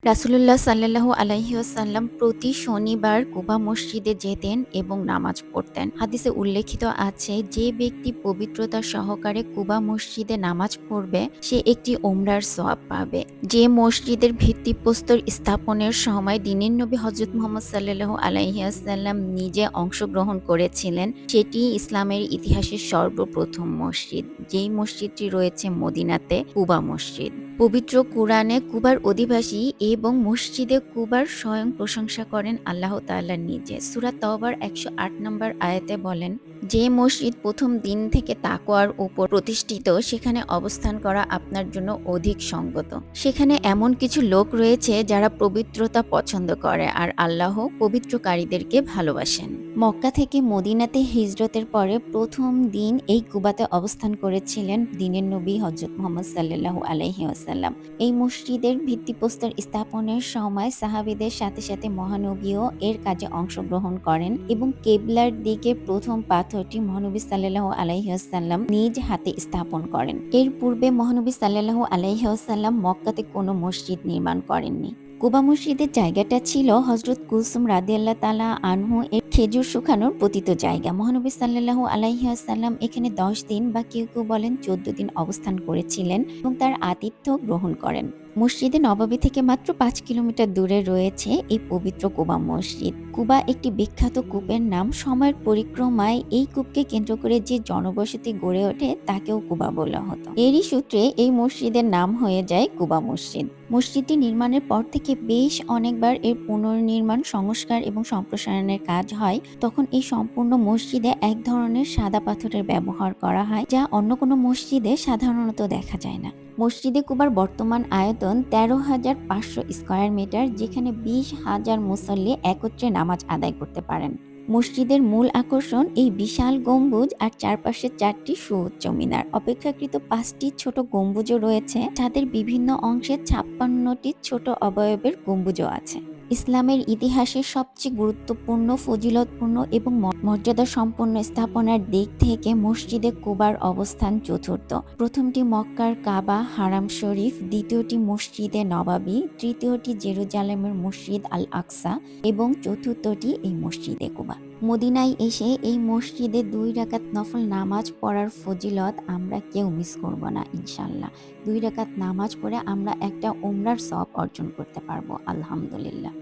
রাসূলুল্লাহ সাল্লাল্লাহু আলাইহি ওয়াসাল্লাম প্রতি শনিবার কুবা মসজিদে যেতেন এবং নামাজ পড়তেন। হাদিসে উল্লেখিত আছে, যে ব্যক্তি পবিত্রতা সহকারে কুবা মসজিদে নামাজ পড়বে সে একটি ওমরার সওয়াব পাবে। যে মসজিদের ভিত্তিপ্রস্তর স্থাপনের সময় দ্বীনের নবী হযরত মুহাম্মদ সাল্লাল্লাহু আলাইহি ওয়াসাল্লাম নিজে অংশগ্রহণ করেছিলেন, সেটি ইসলামের ইতিহাসের সর্বপ্রথম মসজিদ। যেই মসজিদটি রয়েছে মদিনাতে, কুবা মসজিদ। পবিত্র কুরআনে কুবার অধিবাসী এবং মসজিদে কুবার স্বয়ং প্রশংসা করেন আল্লাহ তাআলা নিজে। সূরা তওবার ১০৮ নম্বর আয়াতে বলেন, যে মসজিদ প্রথম দিন থেকে তাকওয়ার উপর প্রতিষ্ঠিত সেখানে অবস্থান করা আপনার জন্য অধিক সঙ্গত। সেখানে এমন কিছু লোক রয়েছে যারা পবিত্রতা পছন্দ করে আর আল্লাহ পবিত্রকারীদেরকে ভালোবাসেন। মক্কা থেকে মদিনাতে হিজরতের পরে প্রথম দিন এই কুবাতে অবস্থান করেছিলেন দ্বীনের নবী হযরত মুহাম্মদ সাল্লাল্লাহু আলাইহি ওয়াসাল্লাম। এই মসজিদের ভিত্তিপ্রস্তর স্থাপনের সময় সাহাবীদের সাথে সাথে মহানবীও এর কাজে অংশগ্রহণ করেন এবং কেবলার দিকে প্রথম পাথরটি মহানবী সাল্লাল্লাহু আলাইহি ওয়াসাল্লাম নিজ হাতে স্থাপন করেন। এর পূর্বে মহানবী সাল্লাল্লাহু আলাইহি ওয়াসাল্লাম মক্কাতে কোনো মসজিদ নির্মাণ করেননি। কুবা মসজিদের জায়গাটা ছিল হযরত কুলসুম রাদিয়াল্লাহু তাআলা আনহু এর খেজুর শুকানোর পতিত জায়গা। মহানবী সাল্লাল্লাহু আলাইহি ওয়াসাল্লাম এখানে ১০ দিন বা কেউ কেউ বলেন ১৪ দিন অবস্থান করেছিলেন এবং তার আতিথ্য গ্রহণ করেন। মসজিদে নববী থেকে মাত্র ৫ কিলোমিটার দূরে রয়েছে এই পবিত্র কুবা মসজিদ। কুবা একটি বিখ্যাত কূপের নাম। সময়ের পরিক্রমায় এই কূপকে কেন্দ্র করে যে জনবসতি গড়ে ওঠে তাকেও কুবা বলা হতো। এরই সূত্রে এই মসজিদের নাম হয়ে যায় কুবা মসজিদ। মসজিদটি নির্মাণের পর থেকে বেশ অনেকবার এর পুনর্নির্মাণ, সংস্কার এবং সম্প্রসারণের কাজ হয়। তখন এই সম্পূর্ণ মসজিদে এক ধরনের সাদা পাথরের ব্যবহার করা হয়, যা অন্য কোনো মসজিদে সাধারণত দেখা যায় না। মসজিদে কুবার বর্তমান আয়তন ১৩,৫০০ স্কয়ার মিটার, যেখানে ২০,০০০ মুসল্লি একত্রে নামাজ আদায় করতে পারেন। মসজিদের মূল আকর্ষণ এই বিশাল গম্বুজ আর চারপাশে ৪টি সুউচ্চ মিনার। অপেক্ষাকৃত ৫টি ছোট গম্বুজও রয়েছে, যাদের বিভিন্ন অংশে ৫৬টি ছোট অবয়বের গম্বুজও আছে। ইসলামের ইতিহাসের সবচেয়ে গুরুত্বপূর্ণ, ফজিলতপূর্ণ এবং মর্যাদা সম্পন্ন স্থাপনার দিক থেকে মসজিদে কুবার অবস্থান চতুর্থ। প্রথমটি মক্কার কাবা হারাম শরীফ, দ্বিতীয়টি মসজিদে নবাবী, তৃতীয়টি জেরুজালেমের মসজিদ আল আকসা এবং চতুর্থটি এই মসজিদে কুবা। মদিনায় এসে এই মসজিদে ২ রাকাত নফল নামাজ পড়ার ফজিলত আমরা কেউ মিস করব না ইনশাআল্লাহ। ২ রাকাত নামাজ পড়ে আমরা একটা ওমরার সওয়াব অর্জন করতে পারবো আলহামদুলিল্লাহ।